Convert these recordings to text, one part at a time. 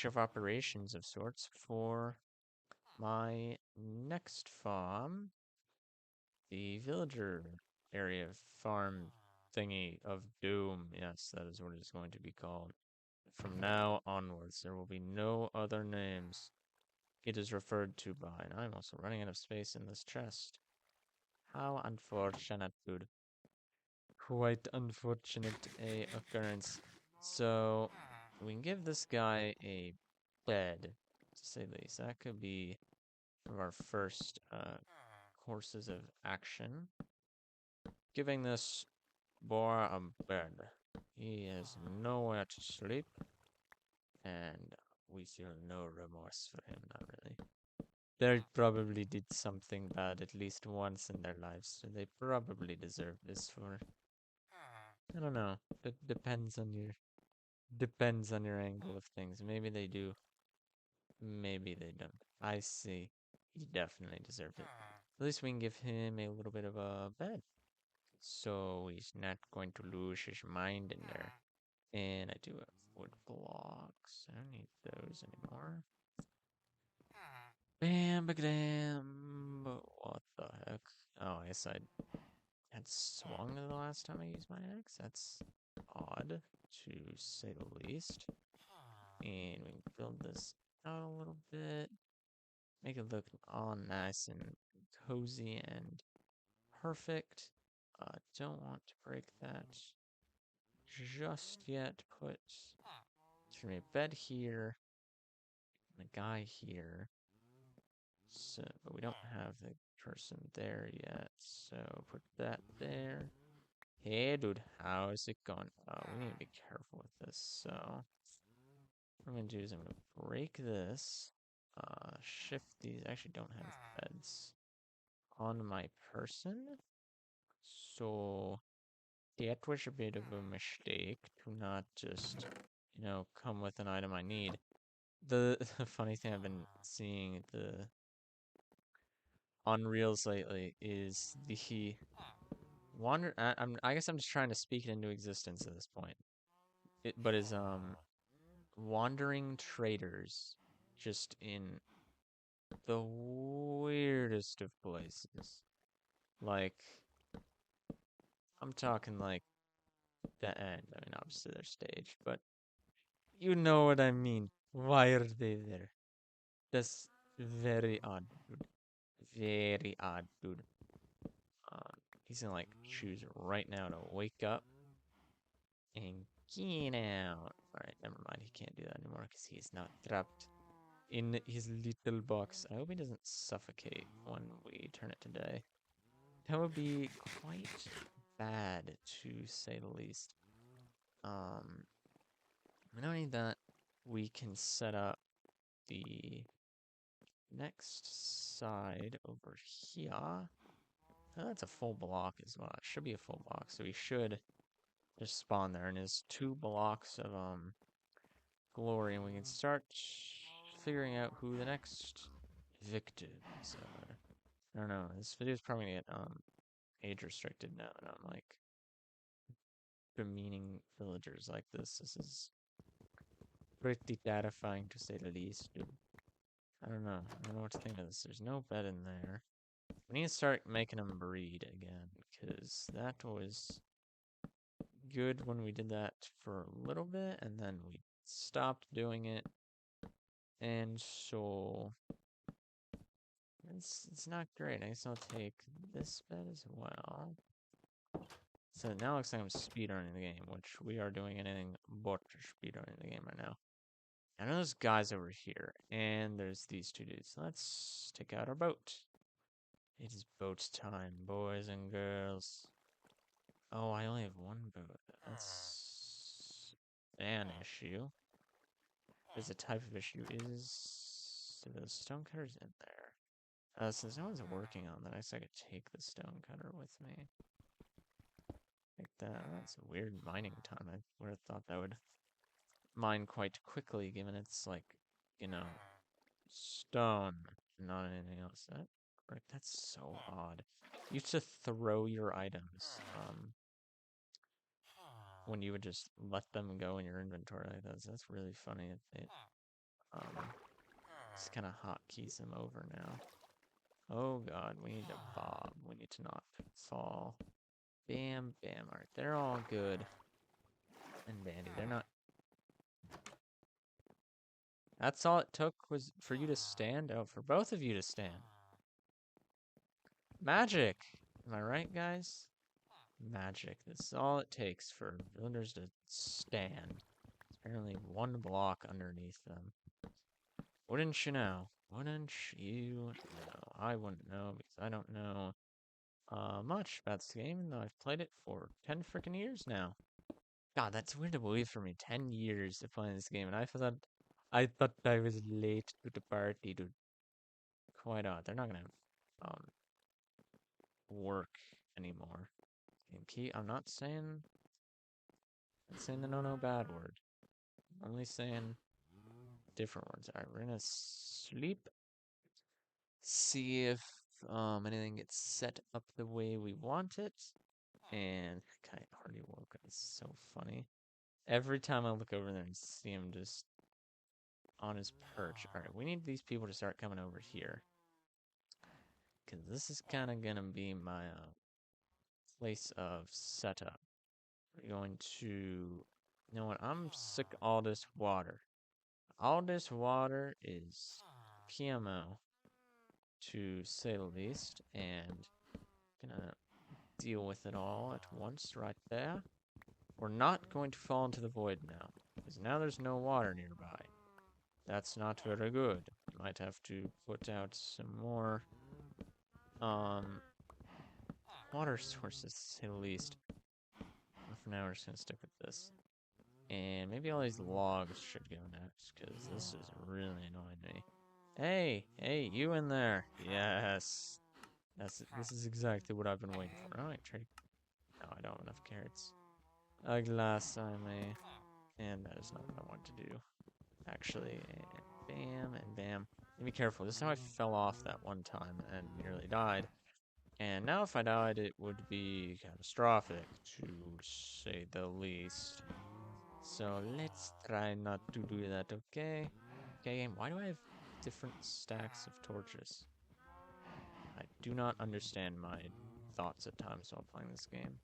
branch of operations of sorts for my next farm, the villager area farm thingy of doom. Yes, that is what it is going to be called. From now onwards, there will be no other names it is referred to by, and I'm also running out of space in this chest. How unfortunate, dude. Quite unfortunate a occurrence. So, we can give this guy a bed, to say the least. That could be one of our first courses of action. Giving this boy a bed. He has nowhere to sleep, and we feel no remorse for him, not really. They probably did something bad at least once in their lives, so they probably deserve this for, I don't know. It depends on your angle of things. Maybe they do, maybe they don't. I see. He definitely deserved it. At least we can give him a little bit of a bed, so he's not going to lose his mind in there. And I do have wood blocks. I don't need those anymore. Bam, bam. What the heck? Oh, I guess I had swung the last time I used my axe. That's odd, to say the least. And we can build this out a little bit. Make it look all nice and cozy and perfect. Don't want to break that just yet. Put a bed here, and a guy here. So, but we don't have the person there yet. So put that there. Hey, dude, how is it going? We need to be careful with this. So what I'm gonna do is I'm gonna break this. Shift these. I actually don't have beds on my person. So that was a bit of a mistake to not just, come with an item I need. The funny thing I've been seeing on Reels lately is the I guess I'm just trying to speak it into existence at this point. But is wandering traders just in the weirdest of places. Like I'm talking like the end. I mean, obviously they're staged, but you know what I mean. Why are they there? That's very odd, dude. Very odd, dude. He's gonna like choose right now to wake up and get out. Alright, never mind. He can't do that anymore because he's now trapped in his little box. I hope he doesn't suffocate when we turn it to day. That would be quite bad, to say the least. Not only that, we can set up the next side over here. Oh, that's a full block as well. It should be a full block, so we should just spawn there, and there's 2 blocks of glory, and we can start figuring out who the next victims are. I don't know. This video is probably gonna get age restricted now, and I'm like demeaning villagers like this. This is pretty terrifying to say the least, dude. I don't know. I don't know what to think of this. There's no bed in there. We need to start making them breed again, because that was good when we did that for a little bit, and then we stopped doing it. And so it's not great. I guess I'll take this bed as well. So now it looks like I'm speedrunning the game, which we are doing anything but speedrunning the game right now. I know there's guys over here, and there's these 2 dudes. Let's take out our boat. It is boat time, boys and girls. Oh, I only have 1 boat. That's an issue. There's a type of issue. Is the stonecutters in there? Since no one's working on that, I guess I could take the stonecutter with me. Like that. That's a weird mining time. I would have thought that would mine quite quickly, given it's like, stone, not anything else. That's so odd. You used to throw your items, when you would just let them go in your inventory like that. That's really funny. Just kind of hotkeys him over now. Oh god, we need to bob. We need to not fall. Bam, bam. Alright, they're all good and dandy. They're not. That's all it took was for you to stand? Oh, for both of you to stand. Magic! Am I right, guys? Magic. This is all it takes for villagers to stand. Apparently one block underneath them. Wouldn't you know? Wouldn't you know? I wouldn't know because I don't know much about this game, even though I've played it for 10 freaking years now. God, that's weird to believe for me. 10 years of playing this game, and I thought I was late to the party, dude. Quite odd. They're not gonna work anymore. Game key. I'm not saying the no bad word. I'm only saying different words. Alright, we're gonna sleep. See if anything gets set up the way we want it. And I already woke up. It's so funny. Every time I look over there and see him just on his perch. Alright, we need these people to start coming over here. Because this is kind of going to be my place of setup. We're going to... You know what? I'm sick of all this water. All this water is PMO, to say the least. And gonna deal with it all at once right there. We're not going to fall into the void now. Because now there's no water nearby. That's not very good. Might have to put out some more water sources, to say the least. But for now, we're just gonna stick with this. And maybe all these logs should go next, because this is really annoying me. Hey, hey, you in there? Yes. This is exactly what I've been waiting for. Oh, I trade. No, I don't have enough carrots. A glass I may. And that is not what I want to do. Actually, and bam, and bam. And be careful. This is how I fell off that one time and nearly died. And now if I died, it would be catastrophic, to say the least. So let's try not to do that, okay? Okay, game, why do I have different stacks of torches? I do not understand my thoughts at times while playing this game.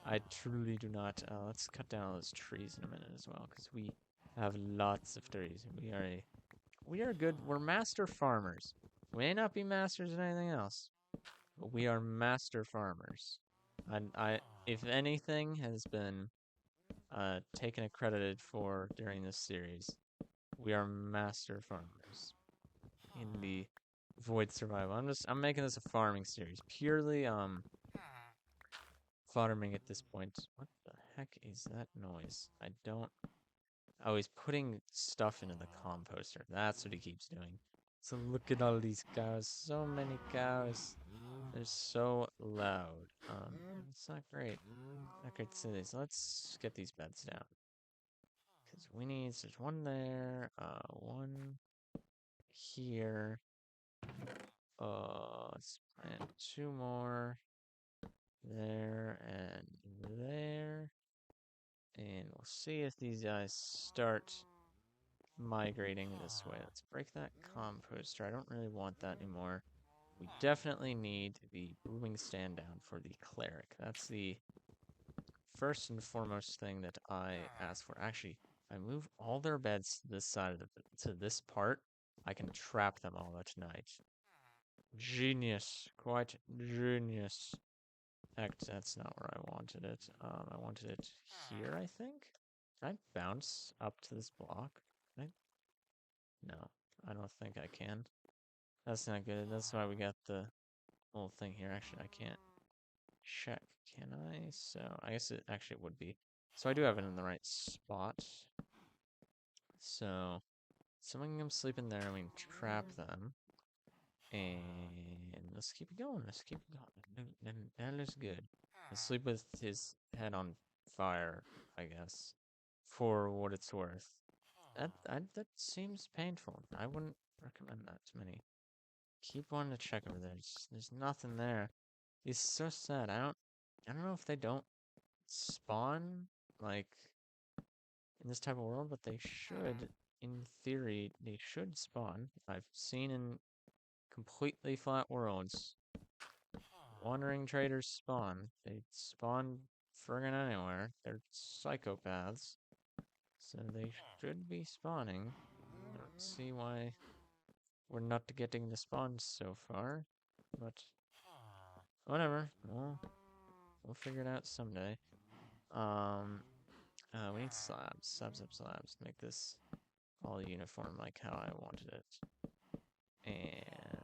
I truly do not. Let's cut down all those trees in a minute as well, because we have lots of trees. We're master farmers. We may not be masters in anything else, but we are master farmers. And if anything has been taken and credited for during this series, we are master farmers in the void survival. I'm making this a farming series, purely farming at this point. What the heck is that noise? Oh, he's putting stuff into the composter. That's what he keeps doing. So look at all these cows. So many cows. They're so loud. It's not great. Not great to say this. Let's get these beds down. Because there's one there, one here. Let's plant two more. There and there. And we'll see if these guys start migrating this way. Let's break that composter. I don't really want that anymore. We definitely need the brewing stand down for the cleric. That's the first and foremost thing that I ask for. Actually, if I move all their beds to this side of to this part, I can trap them all at night. Genius. Quite genius. Heck, that's not where I wanted it. I wanted it here, I think. Can I bounce up to this block? Can I? No, I don't think I can. That's not good. That's why we got the whole thing here. Actually, I can't check. Can I? So, I guess it actually would be. So I do have it in the right spot. So, someone can come sleep in there and we can trap them. And let's keep it going. Let's keep it going. That looks good. Let's sleep with his head on fire, I guess. For what it's worth. That seems painful. I wouldn't recommend that to many. Keep wanting to check over there. There's nothing there. It's so sad. I don't know if they don't spawn like in this type of world, but they should. in theory, they should spawn. I've seen in completely flat worlds, wandering traders spawn. They spawn friggin' anywhere. They're psychopaths. So they should be spawning. I don't see why we're not getting the spawns so far. But whatever. We'll figure it out someday. We need slabs. Make this all uniform like how I wanted it. And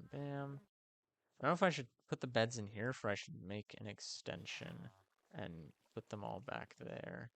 bam. I don't know if I should put the beds in here, or if I should make an extension and put them all back there.